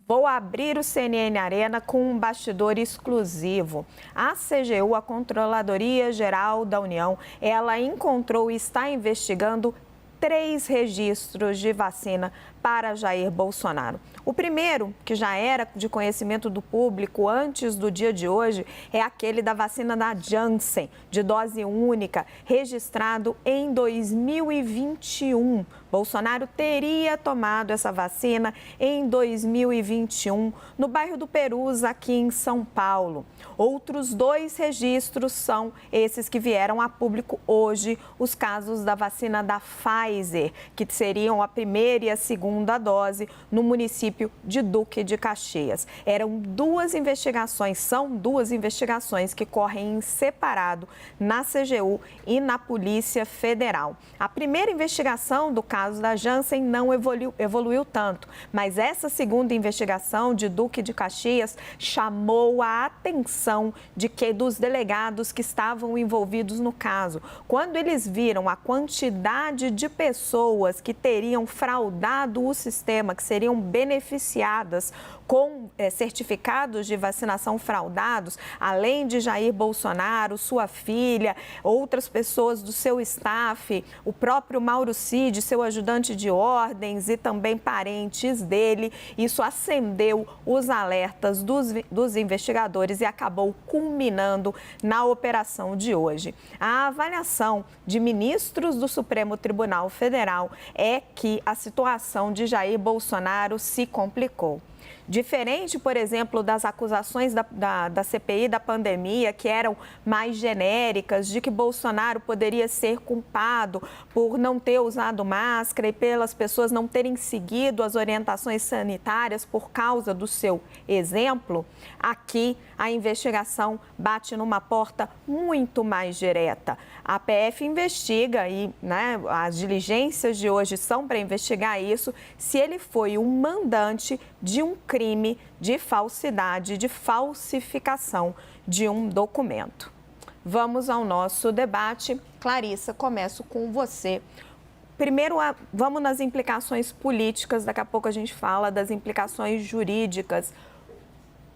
Vou abrir o CNN Arena com um bastidor exclusivo. A CGU, a Controladoria Geral da União, ela encontrou e está investigando 3 registros de vacina para Jair Bolsonaro. O primeiro, que já era de conhecimento do público antes do dia de hoje, é aquele da vacina da Janssen, de dose única, registrado em 2021. Bolsonaro teria tomado essa vacina em 2021, no bairro do Perus, aqui em São Paulo. Outros 2 registros são esses que vieram a público hoje, os casos da vacina da Pfizer, que seriam a primeira e a segunda dose no município de Duque de Caxias. São 2 investigações que correm em separado na CGU e na Polícia Federal. A primeira investigação do caso da Janssen não evoluiu tanto, mas essa segunda investigação de Duque de Caxias chamou a atenção dos delegados que estavam envolvidos no caso. Quando eles viram a quantidade de pessoas que teriam fraudado o sistema, que seriam beneficiadas com certificados de vacinação fraudados, além de Jair Bolsonaro, sua filha, outras pessoas do seu staff, o próprio Mauro Cid, seu ajudante de ordens e também parentes dele, isso acendeu os alertas dos investigadores e acabou culminando na operação de hoje. A avaliação de ministros do Supremo Tribunal Federal é que a situação de Jair Bolsonaro se complicou. Diferente, por exemplo, das acusações da CPI da pandemia, que eram mais genéricas, de que Bolsonaro poderia ser culpado por não ter usado máscara e pelas pessoas não terem seguido as orientações sanitárias por causa do seu exemplo, aqui a investigação bate numa porta muito mais direta. A PF investiga e as diligências de hoje são para investigar isso, se ele foi o mandante de um crime de falsidade, de falsificação de um documento. Vamos ao nosso debate. Clarissa, começo com você. Primeiro, vamos nas implicações políticas, daqui a pouco a gente fala das implicações jurídicas.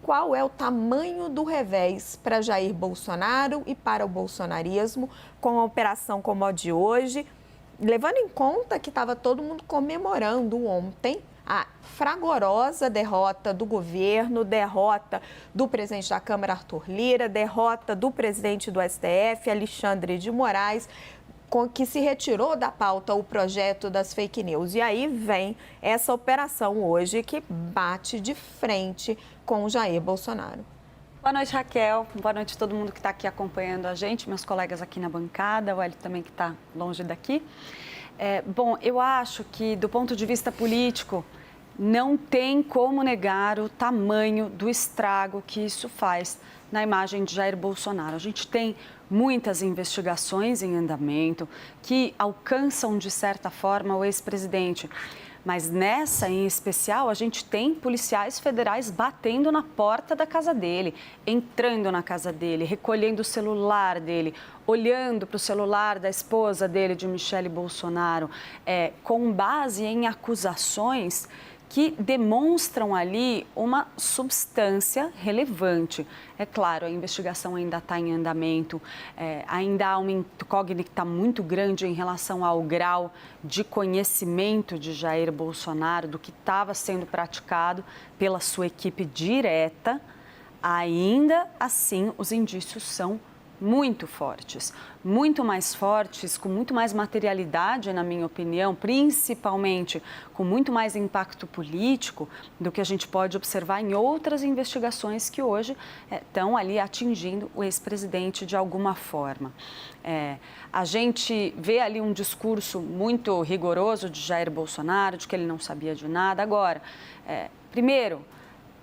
Qual é o tamanho do revés para Jair Bolsonaro e para o bolsonarismo com a operação como a de hoje, levando em conta que estava todo mundo comemorando ontem a fragorosa derrota do governo, derrota do presidente da Câmara, Arthur Lira, derrota do presidente do STF, Alexandre de Moraes, que se retirou da pauta o projeto das fake news. E aí vem essa operação hoje que bate de frente com Jair Bolsonaro. Boa noite, Raquel. Boa noite a todo mundo que está aqui acompanhando a gente, meus colegas aqui na bancada, o Hélio também que está longe daqui. Bom, eu acho que do ponto de vista político, não tem como negar o tamanho do estrago que isso faz na imagem de Jair Bolsonaro. A gente tem muitas investigações em andamento que alcançam, de certa forma, o ex-presidente. Mas nessa, em especial, a gente tem policiais federais batendo na porta da casa dele, entrando na casa dele, recolhendo o celular dele, olhando para o celular da esposa dele, de Michele Bolsonaro, com base em acusações que demonstram ali uma substância relevante. É claro, a investigação ainda está em andamento, ainda há uma incógnita muito grande em relação ao grau de conhecimento de Jair Bolsonaro, do que estava sendo praticado pela sua equipe direta. Ainda assim, os indícios são muito fortes, muito mais fortes, com muito mais materialidade, na minha opinião, principalmente com muito mais impacto político do que a gente pode observar em outras investigações que hoje estão ali atingindo o ex-presidente de alguma forma. A gente vê ali um discurso muito rigoroso de Jair Bolsonaro, de que ele não sabia de nada. Agora, primeiro,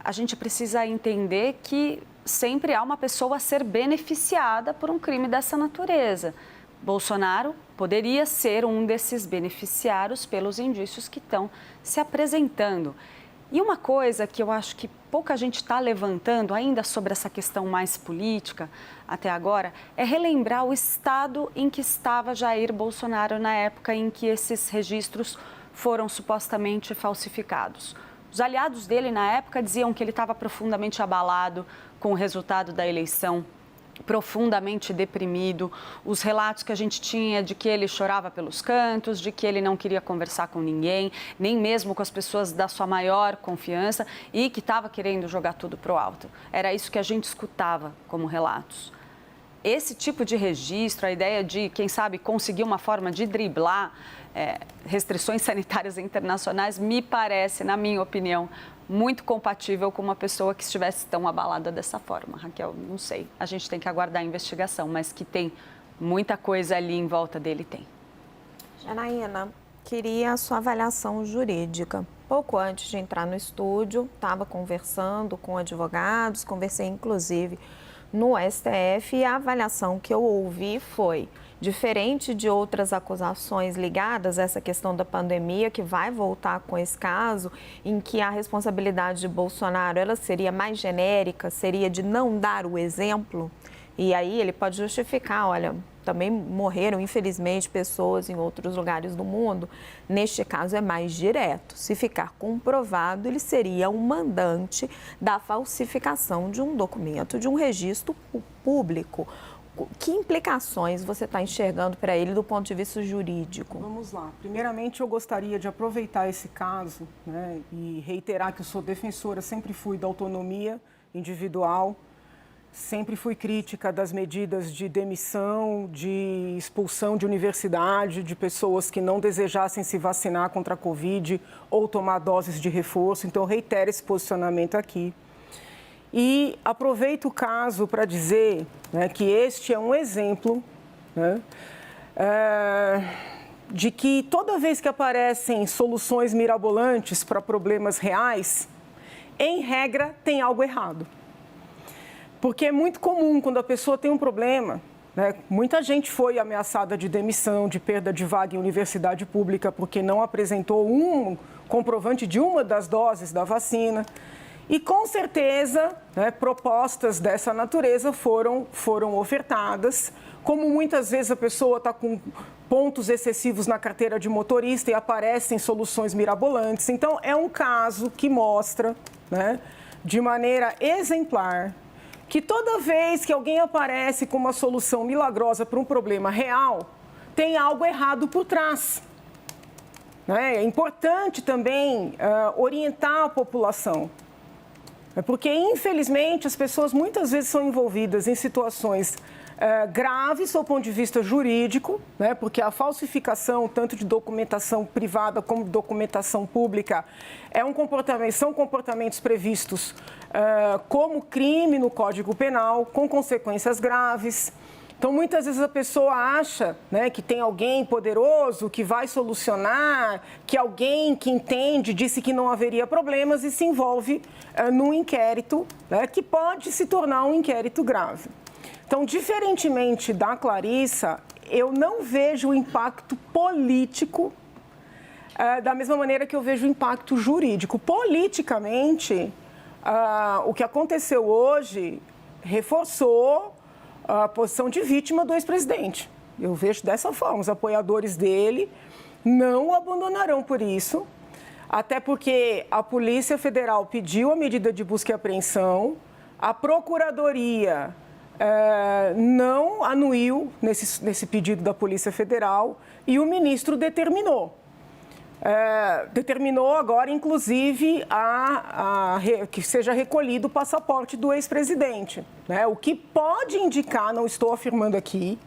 a gente precisa entender que sempre há uma pessoa a ser beneficiada por um crime dessa natureza. Bolsonaro poderia ser um desses beneficiários pelos indícios que estão se apresentando. E uma coisa que eu acho que pouca gente está levantando ainda sobre essa questão mais política até agora é relembrar o estado em que estava Jair Bolsonaro na época em que esses registros foram supostamente falsificados. Os aliados dele, na época, diziam que ele estava profundamente abalado com o resultado da eleição, profundamente deprimido. Os relatos que a gente tinha de que ele chorava pelos cantos, de que ele não queria conversar com ninguém, nem mesmo com as pessoas da sua maior confiança e que estava querendo jogar tudo para o alto. Era isso que a gente escutava como relatos. Esse tipo de registro, a ideia de, quem sabe, conseguir uma forma de driblar restrições sanitárias internacionais, me parece, na minha opinião, muito compatível com uma pessoa que estivesse tão abalada dessa forma. Raquel, não sei, a gente tem que aguardar a investigação, mas que tem muita coisa ali em volta dele, tem. Janaína, queria a sua avaliação jurídica. Pouco antes de entrar no estúdio, estava conversando com advogados, conversei inclusive no STF e a avaliação que eu ouvi foi: diferente de outras acusações ligadas a essa questão da pandemia, que vai voltar com esse caso, em que a responsabilidade de Bolsonaro ela seria mais genérica, seria de não dar o exemplo, e aí ele pode justificar, olha, também morreram, infelizmente, pessoas em outros lugares do mundo. Neste caso é mais direto. Se ficar comprovado, ele seria um mandante da falsificação de um documento, de um registro público. Que implicações você está enxergando para ele do ponto de vista jurídico? Vamos lá. Primeiramente, eu gostaria de aproveitar esse caso, né, e reiterar que eu sou defensora, sempre fui da autonomia individual, sempre fui crítica das medidas de demissão, de expulsão de universidade, de pessoas que não desejassem se vacinar contra a Covid ou tomar doses de reforço. Então, eu reitero esse posicionamento aqui. E aproveito o caso para dizer, né, que este é um exemplo, né, de que toda vez que aparecem soluções mirabolantes para problemas reais, em regra, tem algo errado. Porque é muito comum, quando a pessoa tem um problema, né, muita gente foi ameaçada de demissão, de perda de vaga em universidade pública, porque não apresentou um comprovante de uma das doses da vacina. E, com certeza, né, propostas dessa natureza foram ofertadas. Como muitas vezes a pessoa está com pontos excessivos na carteira de motorista e aparecem soluções mirabolantes. Então, é um caso que mostra, né, de maneira exemplar, que toda vez que alguém aparece com uma solução milagrosa para um problema real, tem algo errado por trás. É importante também orientar a população. Porque, infelizmente, as pessoas muitas vezes são envolvidas em situações graves do ponto de vista jurídico, né? Porque a falsificação, tanto de documentação privada como de documentação pública, são comportamentos previstos como crime no Código Penal, com consequências graves. Então, muitas vezes a pessoa acha, né, que tem alguém poderoso que vai solucionar, que alguém que entende disse que não haveria problemas e se envolve num inquérito, né, que pode se tornar um inquérito grave. Então, diferentemente da Clarissa, eu não vejo o impacto político da mesma maneira que eu vejo o impacto jurídico. Politicamente, o que aconteceu hoje reforçou a posição de vítima do ex-presidente. Eu vejo dessa forma. Os apoiadores dele não o abandonarão por isso, até porque a Polícia Federal pediu a medida de busca e apreensão, a Procuradoria não anuiu nesse pedido da Polícia Federal e o ministro determinou. Determinou agora, inclusive, que seja recolhido o passaporte do ex-presidente, né? O que pode indicar, não estou afirmando aqui,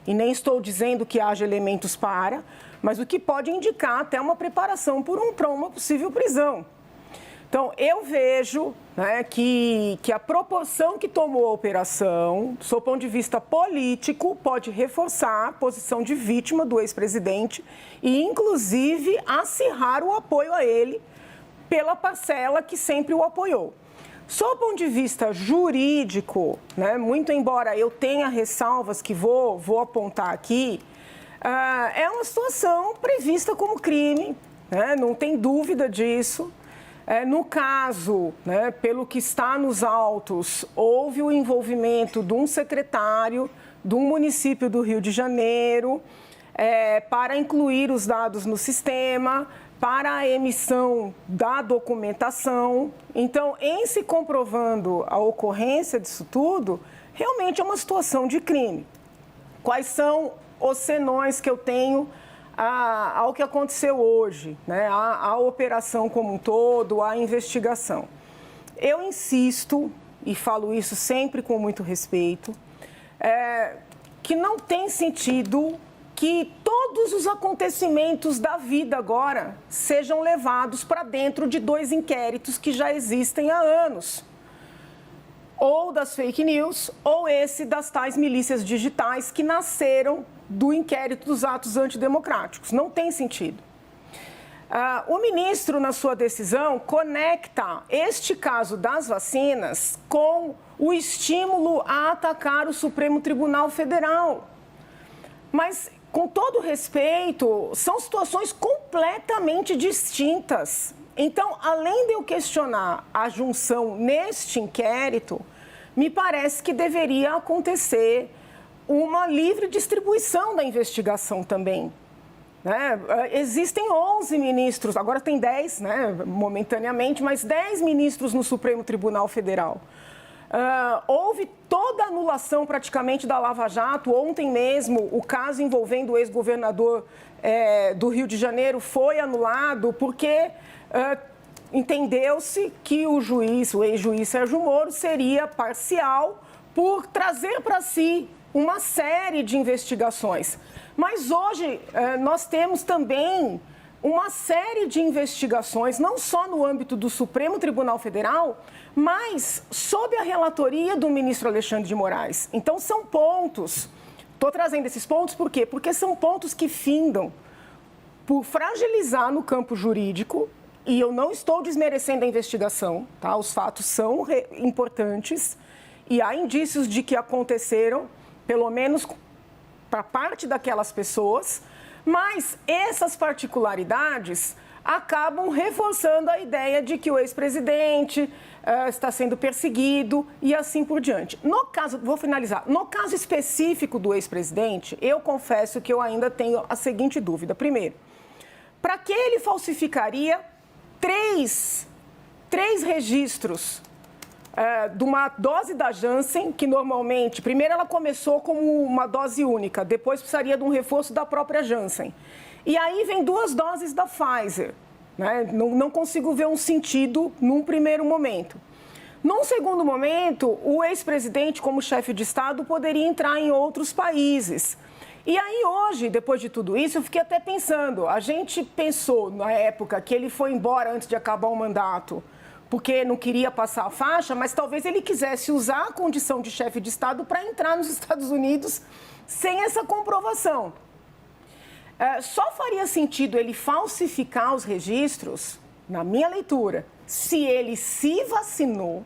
e nem estou dizendo que haja elementos para, mas o que pode indicar até uma preparação para uma possível prisão. Então, eu vejo, né, que a proporção que tomou a operação, do seu ponto de vista político, pode reforçar a posição de vítima do ex-presidente e, inclusive, acirrar o apoio a ele pela parcela que sempre o apoiou. Sob o ponto de vista jurídico, né, muito embora eu tenha ressalvas que vou apontar aqui, é uma situação prevista como crime, né, não tem dúvida disso. No caso, né, pelo que está nos autos, houve o envolvimento de um secretário de um município do Rio de Janeiro para incluir os dados no sistema, para a emissão da documentação. Então, em se comprovando a ocorrência disso tudo, realmente é uma situação de crime. Quais são os senões que eu tenho ao que aconteceu hoje, né? A operação como um todo, a investigação? Eu insisto, e falo isso sempre com muito respeito, que não tem sentido que todos os acontecimentos da vida agora sejam levados para dentro de 2 inquéritos que já existem há anos. Ou das fake news, ou esse das tais milícias digitais que nasceram do inquérito dos atos antidemocráticos. Não tem sentido. O ministro, na sua decisão, conecta este caso das vacinas com o estímulo a atacar o Supremo Tribunal Federal. Mas, com todo respeito, são situações completamente distintas. Então, além de eu questionar a junção neste inquérito, me parece que deveria acontecer uma livre distribuição da investigação também. Existem 11 ministros, agora tem 10, momentaneamente, mas 10 ministros no Supremo Tribunal Federal. Houve toda a anulação praticamente da Lava Jato. Ontem mesmo, o caso envolvendo o ex-governador do Rio de Janeiro foi anulado porque entendeu-se que o ex-juiz Sérgio Moro seria parcial por trazer para si uma série de investigações. Mas hoje nós temos também uma série de investigações, não só no âmbito do Supremo Tribunal Federal, mas sob a relatoria do ministro Alexandre de Moraes. Então, são pontos. Estou trazendo esses pontos por quê? Porque são pontos que findam por fragilizar no campo jurídico, e eu não estou desmerecendo a investigação, tá? Os fatos são importantes e há indícios de que aconteceram, pelo menos para parte daquelas pessoas, mas essas particularidades acabam reforçando a ideia de que o ex-presidente está sendo perseguido e assim por diante. No caso, vou finalizar, no caso específico do ex-presidente, eu confesso que eu ainda tenho a seguinte dúvida. Primeiro, para que ele falsificaria três registros de uma dose da Janssen, que normalmente, primeiro ela começou como uma dose única, depois precisaria de um reforço da própria Janssen. E aí vem 2 doses da Pfizer. Não consigo ver um sentido num primeiro momento. Num segundo momento, o ex-presidente, como chefe de Estado, poderia entrar em outros países. E aí hoje, depois de tudo isso, eu fiquei até pensando, a gente pensou na época que ele foi embora antes de acabar o mandato, porque não queria passar a faixa, mas talvez ele quisesse usar a condição de chefe de Estado para entrar nos Estados Unidos sem essa comprovação. Só faria sentido ele falsificar os registros, na minha leitura, se ele se vacinou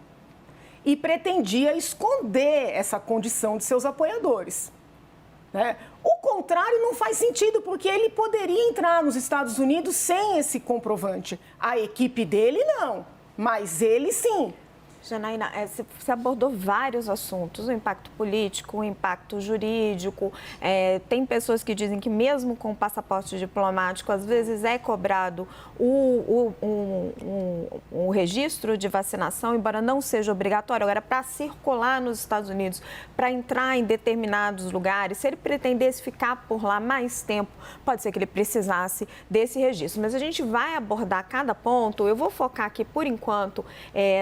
e pretendia esconder essa condição de seus apoiadores. O contrário não faz sentido, porque ele poderia entrar nos Estados Unidos sem esse comprovante. A equipe dele não, mas ele sim. Janaína, você abordou vários assuntos, o impacto político, o impacto jurídico. Tem pessoas que dizem que mesmo com o passaporte diplomático, às vezes é cobrado o registro de vacinação, embora não seja obrigatório. Agora, para circular nos Estados Unidos, para entrar em determinados lugares, se ele pretendesse ficar por lá mais tempo, pode ser que ele precisasse desse registro. Mas a gente vai abordar cada ponto. Eu vou focar aqui, por enquanto,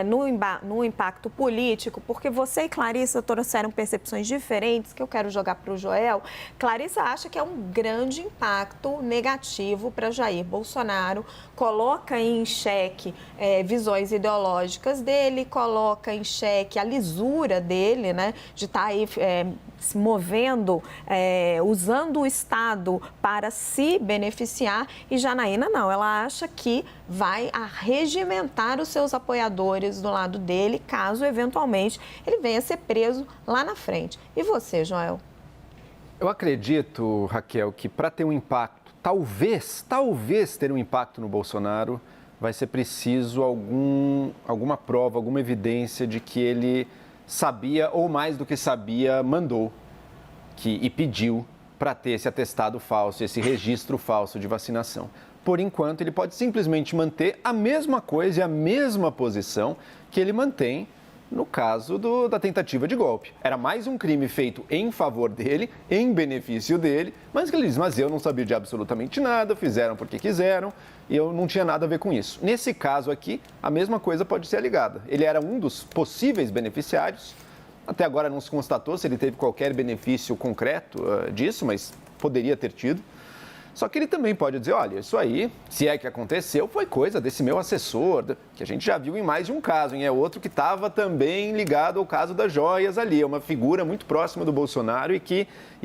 no impacto político, porque você e Clarissa trouxeram percepções diferentes que eu quero jogar para o Joel. Clarissa acha que é um grande impacto negativo para Jair Bolsonaro, coloca em xeque visões ideológicas dele, coloca em xeque a lisura dele, de estar aí se movendo, usando o Estado para se beneficiar. E Janaína não, ela acha que vai arregimentar os seus apoiadores do lado dele, caso eventualmente ele venha a ser preso lá na frente. E você, Joel? Eu acredito, Raquel, que para ter um impacto, talvez ter um impacto no Bolsonaro, vai ser preciso alguma prova, alguma evidência de que ele sabia, ou mais do que sabia, mandou e pediu para ter esse atestado falso, esse registro falso de vacinação. por enquanto, ele pode simplesmente manter a mesma coisa e a mesma posição que ele mantém no caso da tentativa de golpe. Era mais um crime feito em favor dele, em benefício dele, mas ele diz, mas eu não sabia de absolutamente nada, fizeram porque quiseram e eu não tinha nada a ver com isso. Nesse caso aqui, a mesma coisa pode ser alegada. Ele era um dos possíveis beneficiários, até agora não se constatou se ele teve qualquer benefício concreto disso, mas poderia ter tido. Só que ele também pode dizer, olha, isso aí, se é que aconteceu, foi coisa desse meu assessor, que a gente já viu em mais de um caso, hein? É outro que estava também ligado ao caso das joias ali, é uma figura muito próxima do Bolsonaro e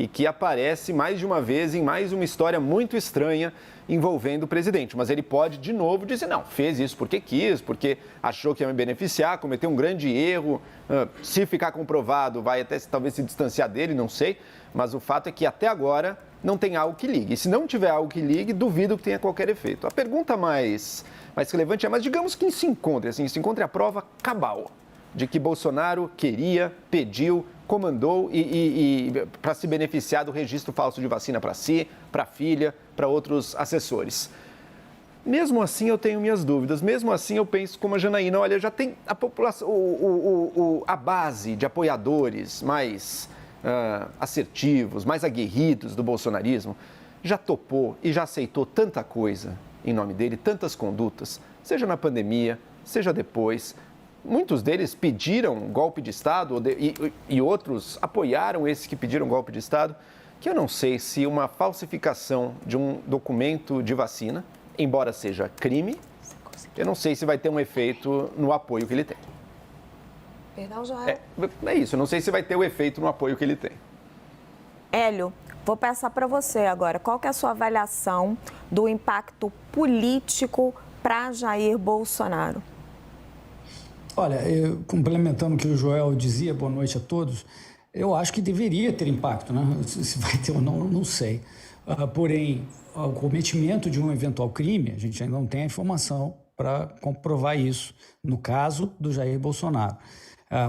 que aparece mais de uma vez em mais uma história muito estranha envolvendo o presidente. Mas ele pode, de novo, dizer, não, fez isso porque quis, porque achou que ia me beneficiar, cometeu um grande erro, se ficar comprovado, vai até talvez se distanciar dele, não sei, mas o fato é que até agora não tem algo que ligue. E se não tiver algo que ligue, duvido que tenha qualquer efeito. A pergunta mais relevante é, mas digamos que se encontre a prova cabal de que Bolsonaro queria, pediu, comandou e para se beneficiar do registro falso de vacina para si, para a filha, para outros assessores. Mesmo assim, eu tenho minhas dúvidas. Mesmo assim, eu penso como a Janaína, olha, já tem a população, a base de apoiadores mais assertivos, mais aguerridos do bolsonarismo, já topou e já aceitou tanta coisa em nome dele, tantas condutas, seja na pandemia, seja depois. Muitos deles pediram golpe de Estado e outros apoiaram esses que pediram golpe de Estado, que eu não sei se uma falsificação de um documento de vacina, embora seja crime, eu não sei se vai ter um efeito no apoio que ele tem. Perdão, Joel. É isso, eu não sei se vai ter o efeito no apoio que ele tem. Hélio, vou passar para você agora. Qual que é a sua avaliação do impacto político para Jair Bolsonaro? Olha, complementando o que o Joel dizia, boa noite a todos, eu acho que deveria ter impacto, né? Se vai ter ou não, não sei. Porém, o cometimento de um eventual crime, a gente ainda não tem a informação para comprovar isso, no caso do Jair Bolsonaro.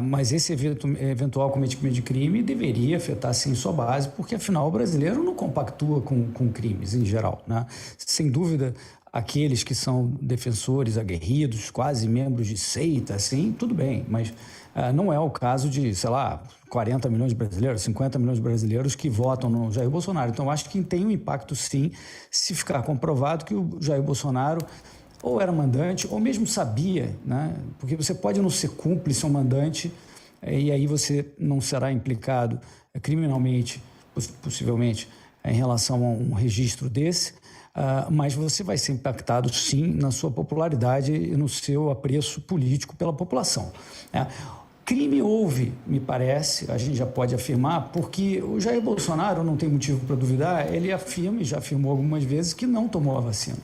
Mas esse eventual cometimento de crime deveria afetar, sim, sua base, porque, afinal, o brasileiro não compactua com crimes em geral, né? Sem dúvida, aqueles que são defensores aguerridos, quase membros de seita, assim, tudo bem, mas não é o caso de, sei lá, 40 milhões de brasileiros, 50 milhões de brasileiros que votam no Jair Bolsonaro. Então, acho que tem um impacto, sim, se ficar comprovado que o Jair Bolsonaro ou era mandante, ou mesmo sabia, né? Porque você pode não ser cúmplice ou mandante, e aí você não será implicado criminalmente, possivelmente, em relação a um registro desse, mas você vai ser impactado, sim, na sua popularidade e no seu apreço político pela população. Crime houve, me parece, a gente já pode afirmar, porque o Jair Bolsonaro, não tem motivo para duvidar, ele afirma, e já afirmou algumas vezes, que não tomou a vacina.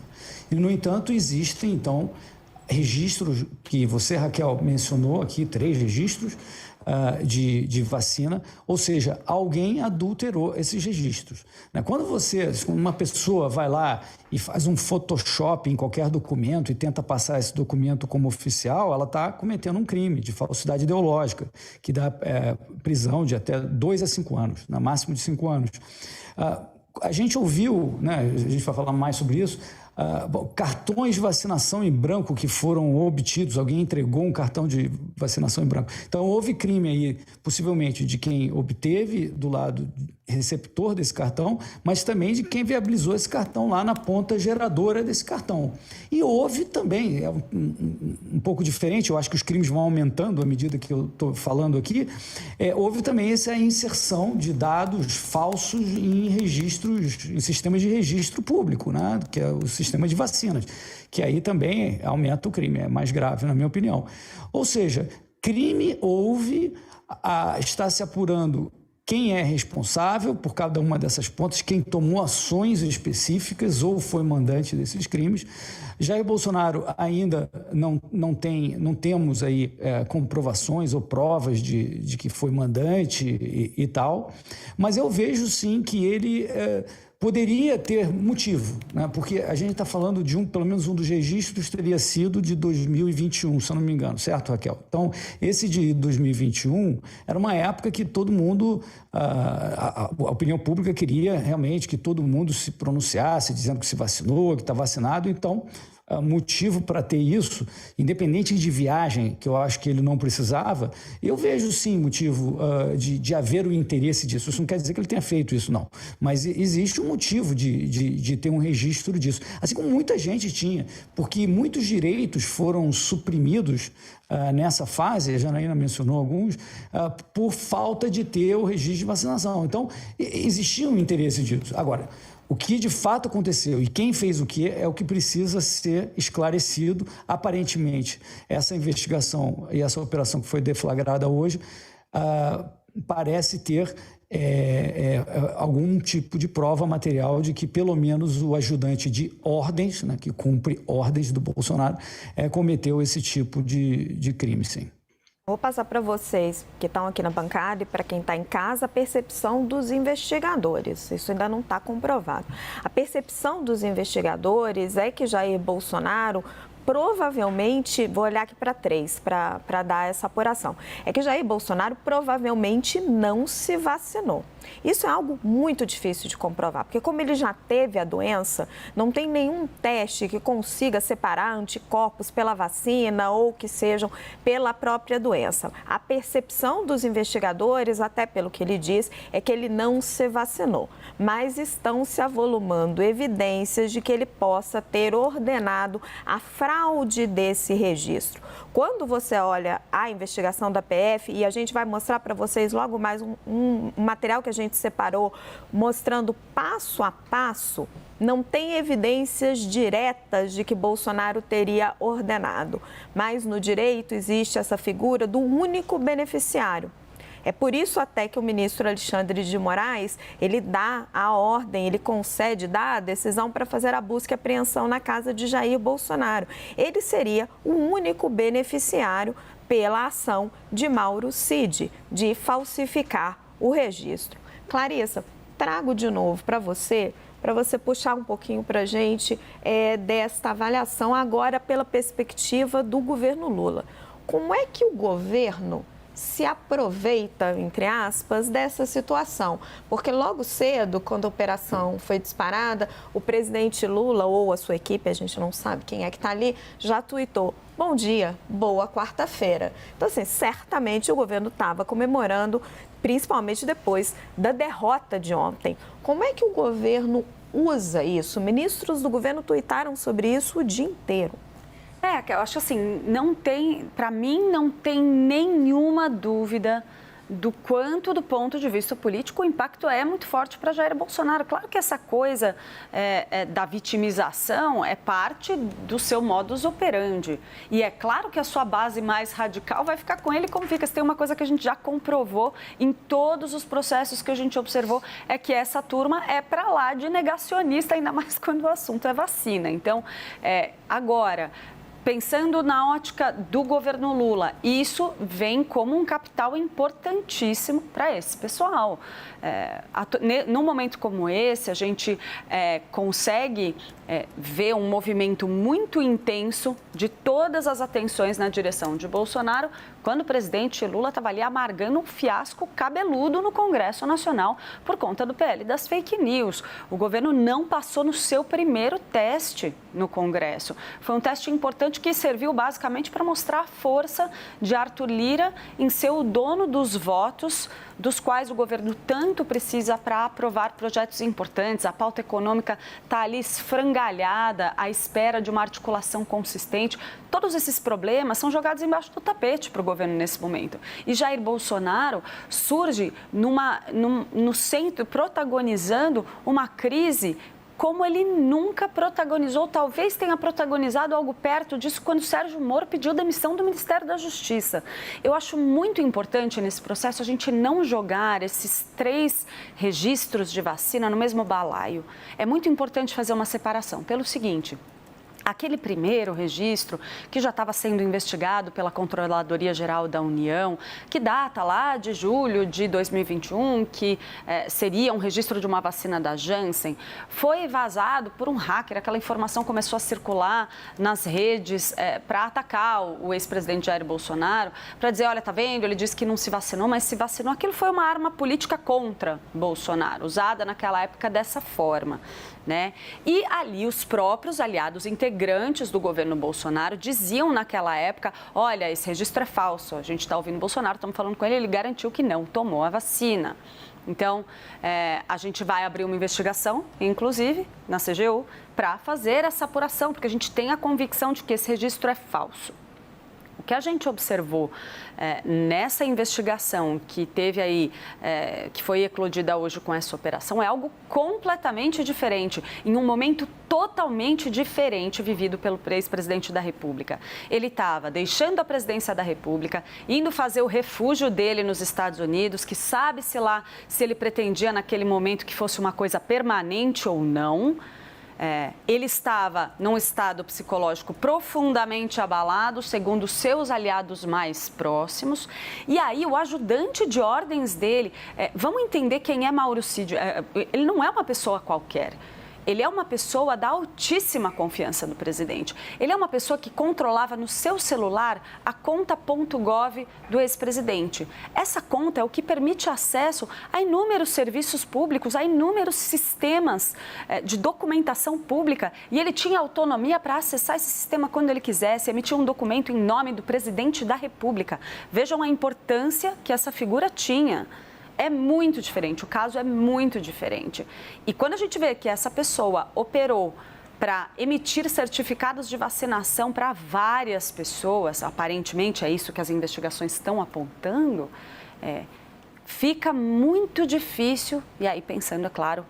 E, no entanto, existem, então, registros que você, Raquel, mencionou aqui, 3 registros de vacina, ou seja, alguém adulterou esses registros. Quando uma pessoa vai lá e faz um Photoshop em qualquer documento e tenta passar esse documento como oficial, ela está cometendo um crime de falsidade ideológica, que dá prisão de até 2 a 5 anos, no máximo de 5 anos. A gente ouviu, né, a gente vai falar mais sobre isso, cartões de vacinação em branco que foram obtidos, alguém entregou um cartão de vacinação em branco. Então, houve crime aí, possivelmente, de quem obteve do lado receptor desse cartão, mas também de quem viabilizou esse cartão lá na ponta geradora desse cartão. E houve também, um pouco diferente, eu acho que os crimes vão aumentando à medida que eu estou falando aqui, houve também essa inserção de dados falsos em registros, em sistemas de registro público, né? Que é o sistema de vacinas, que aí também aumenta o crime, é mais grave, na minha opinião. Ou seja, crime houve, está se apurando quem é responsável por cada uma dessas pontas, quem tomou ações específicas ou foi mandante desses crimes. Jair Bolsonaro ainda não temos aí comprovações ou provas de que foi mandante e tal, mas eu vejo sim que ele poderia ter motivo, né? Porque a gente está falando de pelo menos um dos registros teria sido de 2021, se eu não me engano, certo, Raquel? Então, esse de 2021 era uma época que todo mundo, a opinião pública queria realmente que todo mundo se pronunciasse, dizendo que se vacinou, que está vacinado, então... motivo para ter isso, independente de viagem, que eu acho que ele não precisava, eu vejo sim motivo de haver o interesse disso. Isso não quer dizer que ele tenha feito isso, não. Mas existe um motivo de ter um registro disso. Assim como muita gente tinha, porque muitos direitos foram suprimidos nessa fase, a Janaína mencionou alguns, por falta de ter o registro de vacinação. Então, existia um interesse disso. Agora, o que de fato aconteceu e quem fez o que é o que precisa ser esclarecido. Aparentemente, essa investigação e essa operação que foi deflagrada hoje parece ter algum tipo de prova material de que pelo menos o ajudante de ordens, né, que cumpre ordens do Bolsonaro, cometeu esse tipo de crime, sim. Vou passar para vocês que estão aqui na bancada e para quem está em casa a percepção dos investigadores. Isso ainda não está comprovado. A percepção dos investigadores é que Jair Bolsonaro provavelmente, vou olhar aqui para 3 para dar essa apuração, é que Jair Bolsonaro provavelmente não se vacinou. Isso é algo muito difícil de comprovar, porque como ele já teve a doença, não tem nenhum teste que consiga separar anticorpos pela vacina ou que sejam pela própria doença. A percepção dos investigadores, até pelo que ele diz, é que ele não se vacinou, mas estão se avolumando evidências de que ele possa ter ordenado a fraude desse registro. Quando você olha a investigação da PF, e a gente vai mostrar para vocês logo mais um material que a gente separou, mostrando passo a passo, não tem evidências diretas de que Bolsonaro teria ordenado. Mas no direito existe essa figura do único beneficiário. É por isso até que o ministro Alexandre de Moraes, ele dá a ordem, ele concede, dá a decisão para fazer a busca e apreensão na casa de Jair Bolsonaro. Ele seria o único beneficiário pela ação de Mauro Cid, de falsificar o registro. Clarissa, trago de novo para você puxar um pouquinho para a gente desta avaliação agora pela perspectiva do governo Lula. Como é que o governo se aproveita, entre aspas, dessa situação? Porque logo cedo, quando a operação foi disparada, o presidente Lula ou a sua equipe, a gente não sabe quem é que está ali, já tuitou: bom dia, boa quarta-feira. Então, assim, certamente o governo estava comemorando, principalmente depois da derrota de ontem. Como é que o governo usa isso? Ministros do governo tuitaram sobre isso o dia inteiro. Eu acho assim, para mim não tem nenhuma dúvida do quanto, do ponto de vista político, o impacto é muito forte para Jair Bolsonaro. Claro que essa coisa da vitimização é parte do seu modus operandi. E é claro que a sua base mais radical vai ficar com ele como fica. Se tem uma coisa que a gente já comprovou em todos os processos que a gente observou, é que essa turma é para lá de negacionista, ainda mais quando o assunto é vacina. Então, agora, pensando na ótica do governo Lula, isso vem como um capital importantíssimo para esse pessoal. Num momento como esse, a gente consegue ver um movimento muito intenso de todas as atenções na direção de Bolsonaro, quando o presidente Lula estava ali amargando um fiasco cabeludo no Congresso Nacional por conta do PL das fake news. O governo não passou no seu primeiro teste no Congresso. Foi um teste importante que serviu basicamente para mostrar a força de Arthur Lira em ser o dono dos votos, dos quais o governo tanto precisa para aprovar projetos importantes. A pauta econômica está ali esfrangalhada, à espera de uma articulação consistente. Todos esses problemas são jogados embaixo do tapete para o governo nesse momento. E Jair Bolsonaro surge no centro, protagonizando uma crise como ele nunca protagonizou, talvez tenha protagonizado algo perto disso quando Sérgio Moro pediu demissão do Ministério da Justiça. Eu acho muito importante nesse processo a gente não jogar esses 3 registros de vacina no mesmo balaio. É muito importante fazer uma separação pelo seguinte: Aquele primeiro registro, que já estava sendo investigado pela Controladoria Geral da União, que data lá de julho de 2021, que seria um registro de uma vacina da Janssen, foi vazado por um hacker. Aquela informação começou a circular nas redes para atacar o ex-presidente Jair Bolsonaro, para dizer, olha, tá vendo, ele disse que não se vacinou, mas se vacinou. Aquilo foi uma arma política contra Bolsonaro, usada naquela época dessa forma, né? E ali os próprios aliados integrantes do governo Bolsonaro diziam naquela época, olha, esse registro é falso, a gente está ouvindo o Bolsonaro, estamos falando com ele, ele garantiu que não tomou a vacina. Então, a gente vai abrir uma investigação, inclusive, na CGU, para fazer essa apuração, porque a gente tem a convicção de que esse registro é falso. O que a gente observou nessa investigação que teve aí, que foi eclodida hoje com essa operação, é algo completamente diferente, em um momento totalmente diferente vivido pelo ex-presidente da República. Ele estava deixando a presidência da República, indo fazer o refúgio dele nos Estados Unidos, que sabe-se lá se ele pretendia naquele momento que fosse uma coisa permanente ou não. Ele estava num estado psicológico profundamente abalado, segundo seus aliados mais próximos. E aí, o ajudante de ordens dele, vamos entender quem é Mauro Cid. Ele não é uma pessoa qualquer. Ele é uma pessoa da altíssima confiança do presidente. Ele é uma pessoa que controlava no seu celular a conta .gov do ex-presidente. Essa conta é o que permite acesso a inúmeros serviços públicos, a inúmeros sistemas de documentação pública. E ele tinha autonomia para acessar esse sistema quando ele quisesse, emitir um documento em nome do presidente da República. Vejam a importância que essa figura tinha. É muito diferente, o caso é muito diferente. E quando a gente vê que essa pessoa operou para emitir certificados de vacinação para várias pessoas, aparentemente é isso que as investigações estão apontando, fica muito difícil, e aí pensando, é claro,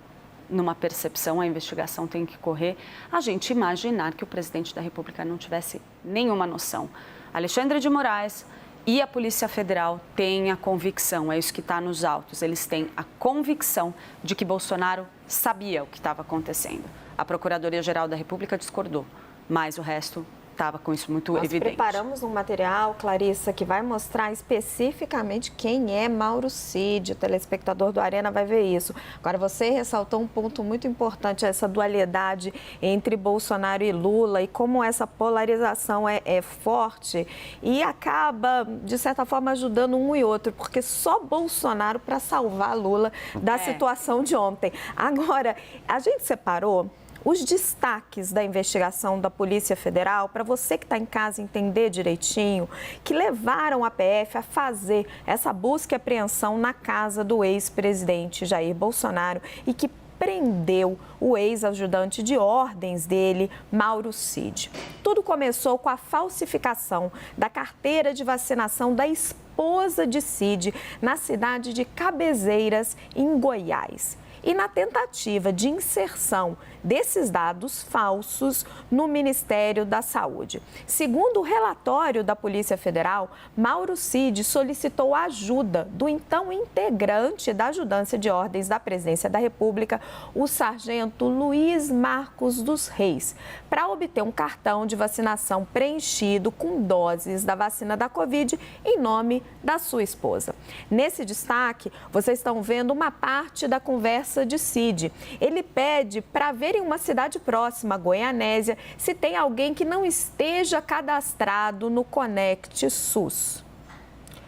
numa percepção, a investigação tem que correr, a gente imaginar que o presidente da República não tivesse nenhuma noção. Alexandre de Moraes e a Polícia Federal têm a convicção, é isso que está nos autos, eles têm a convicção de que Bolsonaro sabia o que estava acontecendo. A Procuradoria-Geral da República discordou, mas o resto estava com isso muito evidente. Nós preparamos um material, Clarissa, que vai mostrar especificamente quem é Mauro Cid. O telespectador do Arena vai ver isso. Agora, você ressaltou um ponto muito importante, essa dualidade entre Bolsonaro e Lula e como essa polarização é forte e acaba, de certa forma, ajudando um e outro, porque só Bolsonaro para salvar Lula da situação de ontem. Agora, a gente separou os destaques da investigação da Polícia Federal, para você que está em casa entender direitinho, que levaram a PF a fazer essa busca e apreensão na casa do ex-presidente Jair Bolsonaro e que prendeu o ex-ajudante de ordens dele, Mauro Cid. Tudo começou com a falsificação da carteira de vacinação da esposa de Cid na cidade de Cabezeiras, em Goiás. E na tentativa de inserção desses dados falsos no Ministério da Saúde. Segundo o relatório da Polícia Federal, Mauro Cid solicitou a ajuda do então integrante da Ajudância de Ordens da Presidência da República, o sargento Luiz Marcos dos Reis, para obter um cartão de vacinação preenchido com doses da vacina da Covid em nome da sua esposa. Nesse destaque, vocês estão vendo uma parte da conversa de Cid. Ele pede para ver em uma cidade próxima, Goianésia, se tem alguém que não esteja cadastrado no Conect SUS.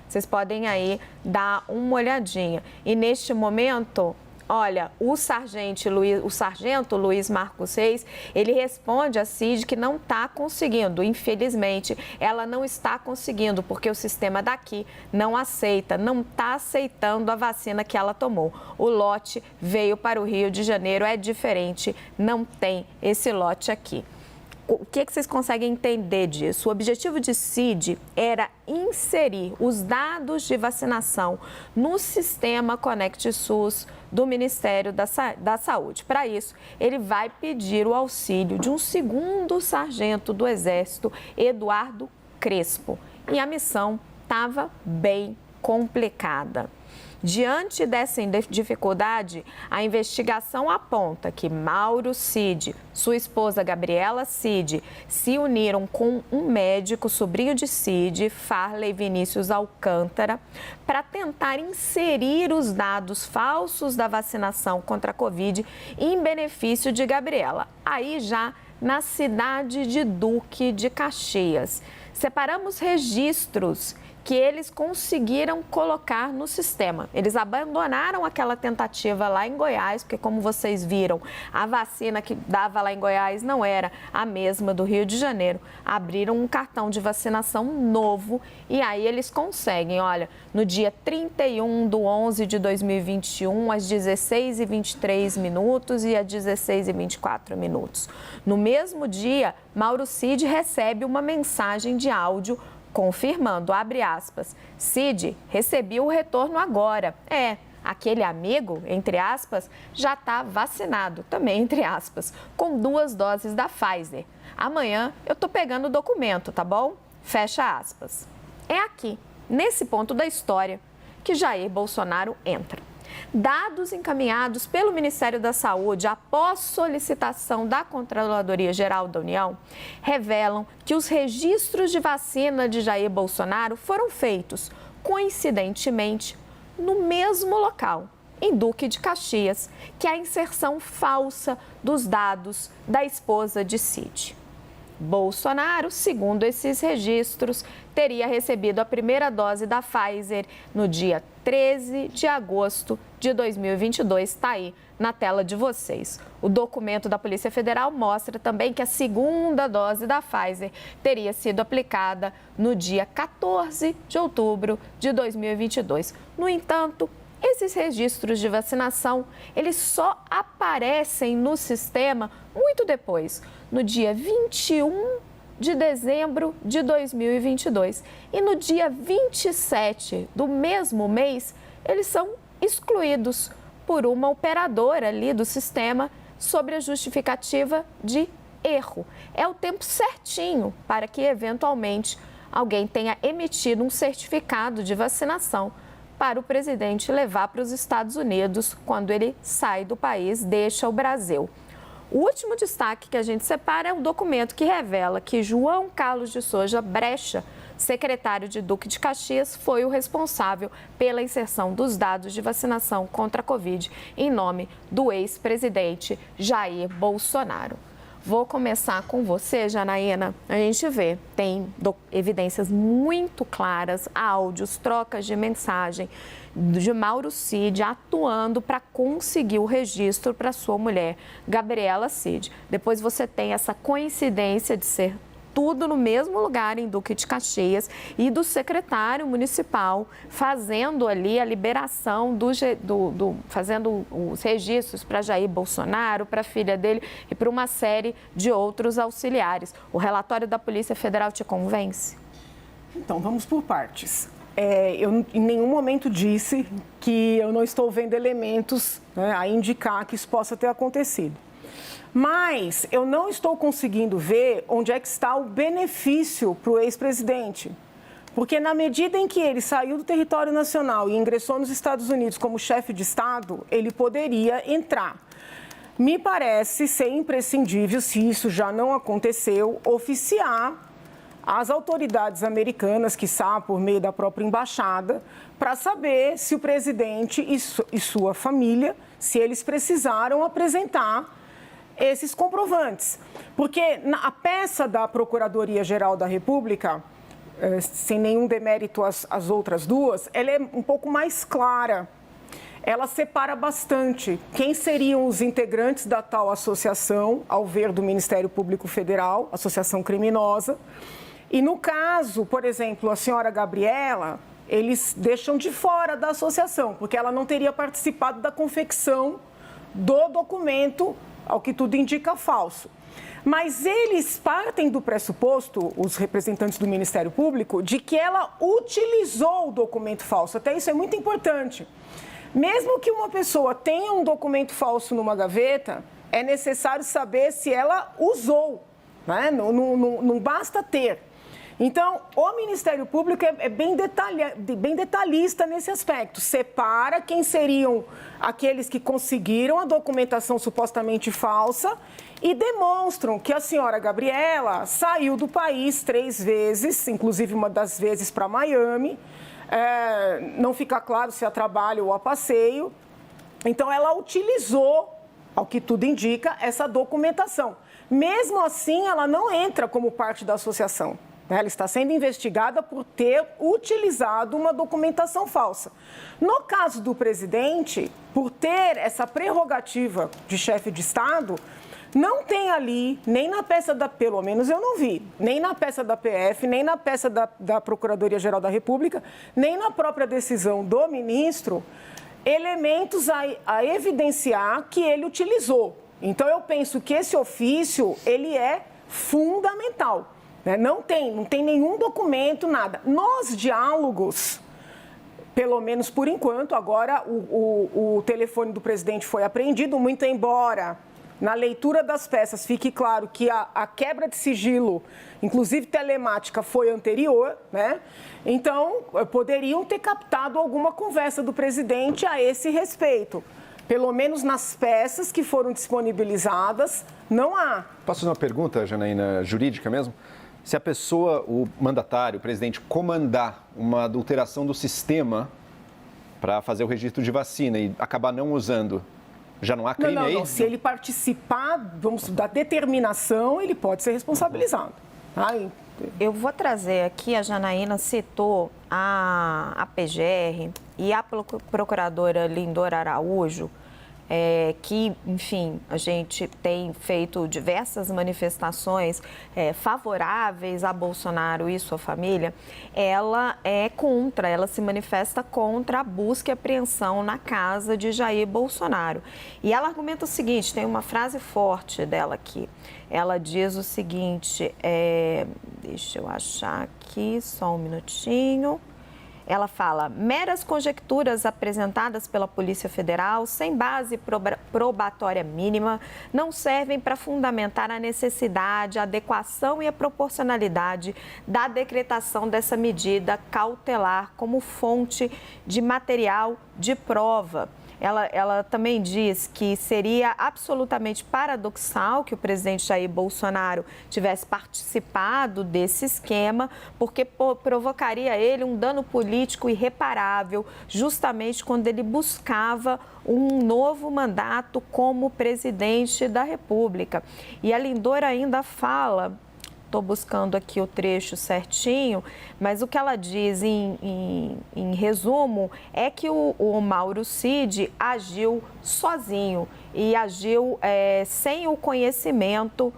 Vocês podem aí dar uma olhadinha. E neste momento, olha, o sargento Luiz Marcos Reis, ele responde a Cid que não está conseguindo. Infelizmente, ela não está conseguindo, porque o sistema daqui não aceita, não está aceitando a vacina que ela tomou. O lote veio para o Rio de Janeiro, é diferente, não tem esse lote aqui. O que vocês conseguem entender disso? O objetivo de Cid era inserir os dados de vacinação no sistema Conect SUS do Ministério da Saúde. Para isso, ele vai pedir o auxílio de um segundo sargento do Exército, Eduardo Crespo. E a missão estava bem complicada. Diante dessa dificuldade, a investigação aponta que Mauro Cid, sua esposa Gabriela Cid, se uniram com um médico, sobrinho de Cid, Farley Vinícius Alcântara, para tentar inserir os dados falsos da vacinação contra a Covid em benefício de Gabriela. Aí já na cidade de Duque de Caxias. Separamos registros que eles conseguiram colocar no sistema. Eles abandonaram aquela tentativa lá em Goiás, porque como vocês viram, a vacina que dava lá em Goiás não era a mesma do Rio de Janeiro. Abriram um cartão de vacinação novo e aí eles conseguem, olha, no dia 31/11/2021, às 16h23 e às 16h24. No mesmo dia, Mauro Cid recebe uma mensagem de áudio confirmando, abre aspas, Cid, recebi o retorno agora. Aquele amigo, entre aspas, já está vacinado, também entre aspas, com 2 doses da Pfizer. Amanhã eu estou pegando o documento, tá bom? Fecha aspas. É aqui, nesse ponto da história, que Jair Bolsonaro entra. Dados encaminhados pelo Ministério da Saúde após solicitação da Controladoria Geral da União revelam que os registros de vacina de Jair Bolsonaro foram feitos, coincidentemente, no mesmo local, em Duque de Caxias, que é a inserção falsa dos dados da esposa de Cid. Bolsonaro, segundo esses registros, teria recebido a primeira dose da Pfizer no dia 13 de agosto de 2022. Está aí na tela de vocês. O documento da Polícia Federal mostra também que a segunda dose da Pfizer teria sido aplicada no dia 14 de outubro de 2022. No entanto, esses registros de vacinação, eles só aparecem no sistema muito depois, no dia 21 de dezembro de 2022. E no dia 27 do mesmo mês, eles são excluídos por uma operadora ali do sistema sobre a justificativa de erro. É o tempo certinho para que, eventualmente, alguém tenha emitido um certificado de vacinação para o presidente levar para os Estados Unidos quando ele sai do país, deixa o Brasil. O último destaque que a gente separa é o documento que revela que João Carlos de Souza Brecha, secretário de Duque de Caxias, foi o responsável pela inserção dos dados de vacinação contra a Covid em nome do ex-presidente Jair Bolsonaro. Vou começar com você, Janaína. A gente vê, tem evidências muito claras, áudios, trocas de mensagem de Mauro Cid atuando para conseguir o registro para sua mulher, Gabriela Cid. Depois você tem essa coincidência de ser tudo no mesmo lugar em Duque de Caxias e do secretário municipal fazendo ali a liberação fazendo os registros para Jair Bolsonaro, para a filha dele e para uma série de outros auxiliares. O relatório da Polícia Federal te convence? Então, vamos por partes. Eu em nenhum momento disse que eu não estou vendo elementos, né, a indicar que isso possa ter acontecido. Mas eu não estou conseguindo ver onde é que está o benefício para o ex-presidente. Porque na medida em que ele saiu do território nacional e ingressou nos Estados Unidos como chefe de Estado, ele poderia entrar. Me parece ser imprescindível, se isso já não aconteceu, oficiar as autoridades americanas, quiçá por meio da própria embaixada, para saber se o presidente e sua família, se eles precisaram apresentar esses comprovantes. Porque a peça da Procuradoria-Geral da República, sem nenhum demérito às outras duas, ela é um pouco mais clara. Ela separa bastante quem seriam os integrantes da tal associação, ao ver do Ministério Público Federal, associação criminosa. E no caso, por exemplo, a senhora Gabriela, eles deixam de fora da associação, porque ela não teria participado da confecção do documento, ao que tudo indica, falso. Mas eles partem do pressuposto, os representantes do Ministério Público, de que ela utilizou o documento falso. Até isso é muito importante. Mesmo que uma pessoa tenha um documento falso numa gaveta, é necessário saber se ela usou, né? Não basta ter. Então, o Ministério Público é bem detalhista nesse aspecto. Separa quem seriam aqueles que conseguiram a documentação supostamente falsa e demonstram que a senhora Gabriela saiu do país 3 vezes, inclusive uma das vezes para Miami. Não fica claro se a trabalho ou a passeio. Então, ela utilizou, ao que tudo indica, essa documentação. Mesmo assim, ela não entra como parte da associação. Ela está sendo investigada por ter utilizado uma documentação falsa. No caso do presidente, por ter essa prerrogativa de chefe de Estado, não tem ali, nem na peça pelo menos eu não vi, nem na peça da PF, nem na peça da Procuradoria-Geral da República, nem na própria decisão do ministro, elementos a evidenciar que ele utilizou. Então, eu penso que esse ofício, ele é fundamental. Não tem nenhum documento, nada. Nos diálogos, pelo menos por enquanto, agora o telefone do presidente foi apreendido, muito embora na leitura das peças fique claro que a quebra de sigilo, inclusive telemática, foi anterior, né? Então, poderiam ter captado alguma conversa do presidente a esse respeito. Pelo menos nas peças que foram disponibilizadas, não há. Posso fazer uma pergunta, Janaína, jurídica mesmo? Se a pessoa, o mandatário, o presidente, comandar uma adulteração do sistema para fazer o registro de vacina e acabar não usando, já não há crime aí? Não. Se ele participar da determinação, ele pode ser responsabilizado. Eu vou trazer aqui, a Janaína citou a PGR e a procuradora Lindora Araújo, que, enfim, a gente tem feito diversas manifestações favoráveis a Bolsonaro e sua família. Ela ela se manifesta contra a busca e apreensão na casa de Jair Bolsonaro. E ela argumenta o seguinte, tem uma frase forte dela aqui. Ela diz o seguinte, deixa eu achar aqui, só um minutinho. Ela fala, meras conjecturas apresentadas pela Polícia Federal, sem base probatória mínima, não servem para fundamentar a necessidade, a adequação e a proporcionalidade da decretação dessa medida cautelar como fonte de material de prova. Ela também diz que seria absolutamente paradoxal que o presidente Jair Bolsonaro tivesse participado desse esquema, porque provocaria ele um dano político irreparável, justamente quando ele buscava um novo mandato como presidente da República. E a Lindora ainda fala... Estou buscando aqui o trecho certinho, mas o que ela diz em resumo é que o Mauro Cid agiu sozinho e agiu sem o conhecimento.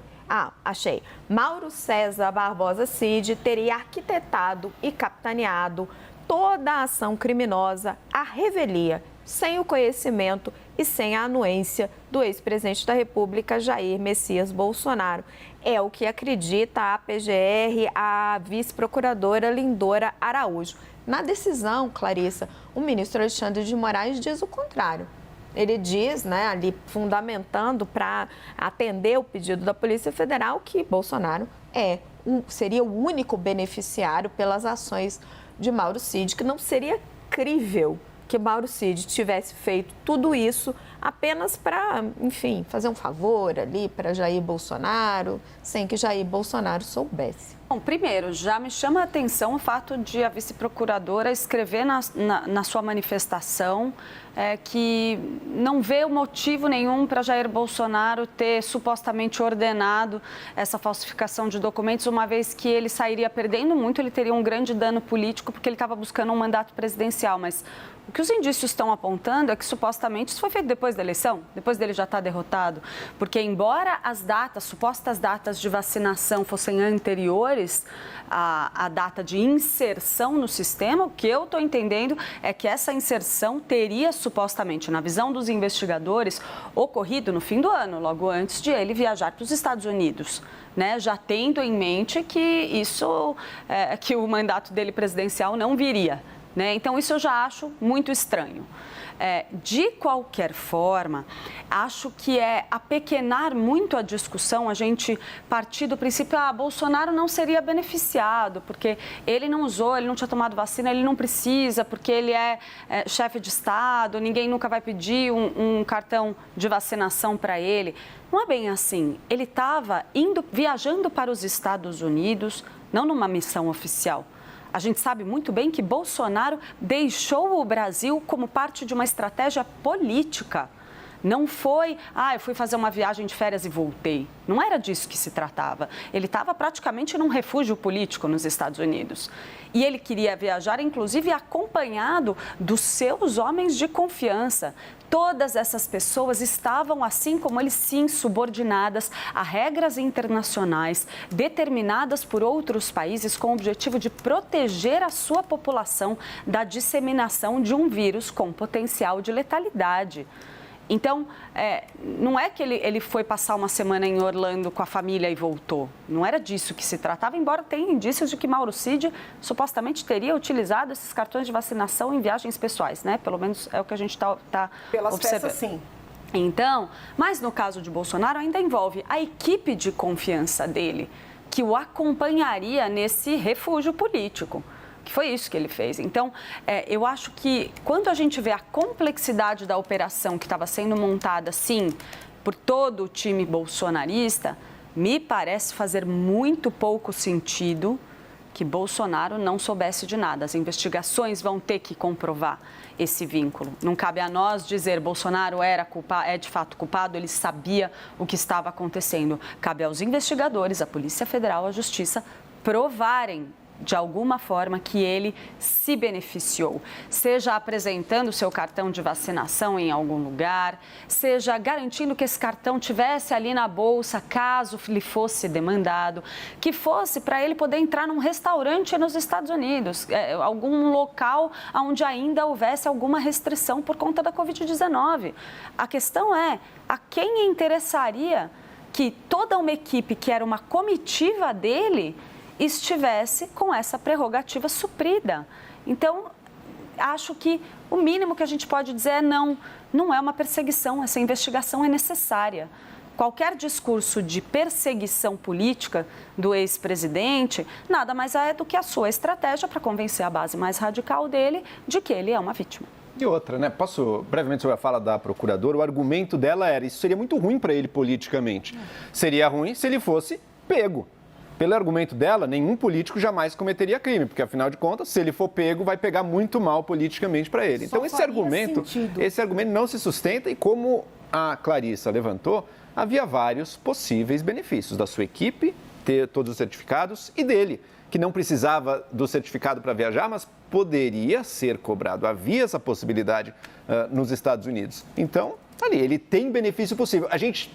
Achei. Mauro César Barbosa Cid teria arquitetado e capitaneado toda a ação criminosa à revelia, sem o conhecimento e sem a anuência do ex-presidente da República, Jair Messias Bolsonaro. É o que acredita a PGR, a vice-procuradora Lindora Araújo. Na decisão, Clarissa, o ministro Alexandre de Moraes diz o contrário. Ele diz, ali fundamentando para atender o pedido da Polícia Federal, que Bolsonaro seria o único beneficiário pelas ações de Mauro Cid, que não seria crível que Mauro Cid tivesse feito tudo isso apenas para, enfim, fazer um favor ali para Jair Bolsonaro, sem que Jair Bolsonaro soubesse. Bom, primeiro, já me chama a atenção o fato de a vice-procuradora escrever na sua manifestação que não vê motivo nenhum para Jair Bolsonaro ter supostamente ordenado essa falsificação de documentos, uma vez que ele sairia perdendo muito, ele teria um grande dano político porque ele estava buscando um mandato presidencial, mas o que os indícios estão apontando é que supostamente isso foi feito depois da eleição, depois dele já estar derrotado, porque embora as supostas datas de vacinação fossem anteriores à data de inserção no sistema, o que eu estou entendendo é que essa inserção teria supostamente, na visão dos investigadores, ocorrido no fim do ano, logo antes de ele viajar para os Estados Unidos, já tendo em mente que que o mandato dele presidencial não viria. Então, isso eu já acho muito estranho. De qualquer forma, acho que é apequenar muito a discussão, a gente partir do princípio, Bolsonaro não seria beneficiado, porque ele não usou, ele não tinha tomado vacina, ele não precisa, porque ele é chefe de Estado, ninguém nunca vai pedir um cartão de vacinação para ele. Não é bem assim. Ele estava viajando para os Estados Unidos, não numa missão oficial. A gente sabe muito bem que Bolsonaro deixou o Brasil como parte de uma estratégia política. Não foi, eu fui fazer uma viagem de férias e voltei. Não era disso que se tratava. Ele estava praticamente num refúgio político nos Estados Unidos. E ele queria viajar, inclusive, acompanhado dos seus homens de confiança. Todas essas pessoas estavam, assim como ele, sim, subordinadas a regras internacionais determinadas por outros países com o objetivo de proteger a sua população da disseminação de um vírus com potencial de letalidade. Então, não é que ele foi passar uma semana em Orlando com a família e voltou. Não era disso que se tratava, embora tenha indícios de que Mauro Cid supostamente teria utilizado esses cartões de vacinação em viagens pessoais, né? Pelo menos é o que a gente está Pelas observando. peças, sim. Então, mas no caso de Bolsonaro ainda envolve a equipe de confiança dele, que o acompanharia nesse refúgio político. Foi isso que ele fez. Então, eu acho que quando a gente vê a complexidade da operação que estava sendo montada, sim, por todo o time bolsonarista, me parece fazer muito pouco sentido que Bolsonaro não soubesse de nada. As investigações vão ter que comprovar esse vínculo. Não cabe a nós dizer Bolsonaro é de fato culpado, ele sabia o que estava acontecendo. Cabe aos investigadores, à Polícia Federal, à Justiça, provarem de alguma forma que ele se beneficiou, seja apresentando seu cartão de vacinação em algum lugar, seja garantindo que esse cartão tivesse ali na bolsa caso lhe fosse demandado, que fosse para ele poder entrar num restaurante nos Estados Unidos, algum local onde ainda houvesse alguma restrição por conta da Covid-19. A questão é, a quem interessaria que toda uma equipe que era uma comitiva dele estivesse com essa prerrogativa suprida. Então, acho que o mínimo que a gente pode dizer é não é uma perseguição, essa investigação é necessária. Qualquer discurso de perseguição política do ex-presidente nada mais é do que a sua estratégia para convencer a base mais radical dele de que ele é uma vítima. E outra, né? Posso, brevemente, sobre a fala da procuradora, o argumento dela era, isso seria muito ruim para ele politicamente. Seria ruim se ele fosse pego. Pelo argumento dela, nenhum político jamais cometeria crime, porque, afinal de contas, se ele for pego, vai pegar muito mal politicamente para ele. Então, esse argumento não se sustenta e, como a Clarissa levantou, havia vários possíveis benefícios da sua equipe, ter todos os certificados, e dele, que não precisava do certificado para viajar, mas poderia ser cobrado. Havia essa possibilidade nos Estados Unidos. Então, ali, ele tem benefício possível. A gente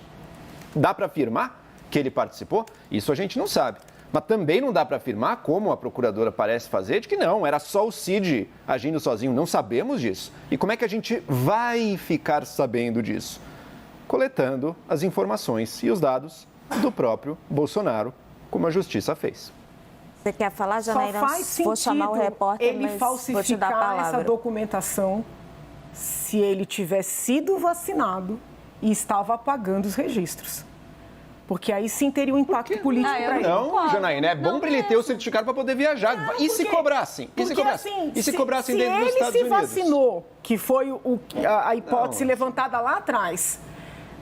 dá para afirmar que ele participou? Isso a gente não sabe. Mas também não dá para afirmar, como a procuradora parece fazer, de que não, era só o Cid agindo sozinho. Não sabemos disso. E como é que a gente vai ficar sabendo disso? Coletando as informações e os dados do próprio Bolsonaro, como a Justiça fez. Você quer falar, Janaína? Só faz sentido vou chamar o repórter, ele mas vou te dar a falsificar palavra. essa documentação se ele tivesse sido vacinado e estava apagando os registros. Porque aí sim teria um impacto político para ele. Não, Janaína, é bom para ele ter o certificado para poder viajar. E se cobrassem? E se cobrassem dentro dos Estados Unidos? Se ele se vacinou, que foi a hipótese levantada lá atrás,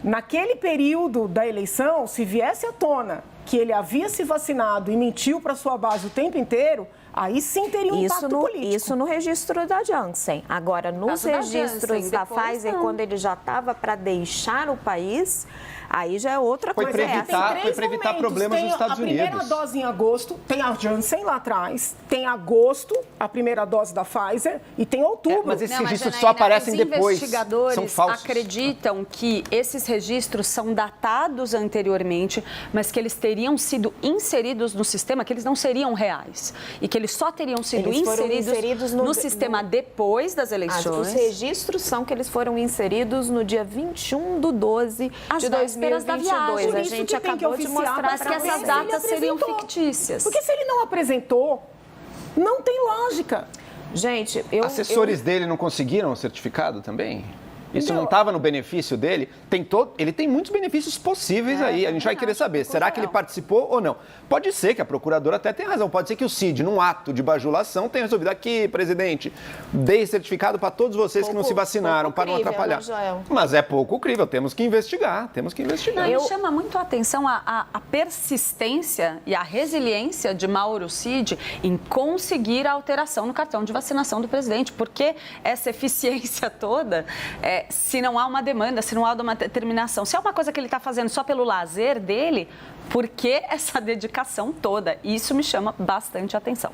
naquele período da eleição, se viesse à tona que ele havia se vacinado e mentiu para sua base o tempo inteiro, aí sim teria um impacto político. Isso no registro da Janssen. Agora, nos registros da Pfizer, quando ele já estava para deixar o país, aí já é outra coisa. Foi para evitar problemas nos Estados Unidos. A primeira dose em agosto, tem a Janssen lá atrás, tem agosto, a primeira dose da Pfizer, e tem outubro. Mas esses registros só aparecem depois. Os investigadores acreditam que esses registros são datados anteriormente, mas que eles teriam sido inseridos no sistema, que eles não seriam reais. E que eles só teriam sido inseridos no sistema depois das eleições. Os registros são que eles foram inseridos no dia 21/12 de 2022. Da viagem. A gente acabou de mostrar, mas que essas datas seriam fictícias. Porque se ele não apresentou, não tem lógica. Gente, Assessores dele não conseguiram o certificado também? Isso não estava no benefício dele? Ele tem muitos benefícios possíveis aí. A gente vai querer saber, será que ele participou ou não? Pode ser que a procuradora até tenha razão. Pode ser que o Cid, num ato de bajulação, tenha resolvido aqui, presidente, dei certificado para todos vocês que não se vacinaram, para não atrapalhar. Mas é pouco crível, temos que investigar, Não, me chama muito a atenção a persistência e a resiliência de Mauro Cid em conseguir a alteração no cartão de vacinação do presidente, porque essa eficiência toda... se não há uma demanda, se não há uma determinação, se é uma coisa que ele está fazendo só pelo lazer dele, por que essa dedicação toda? Isso me chama bastante atenção.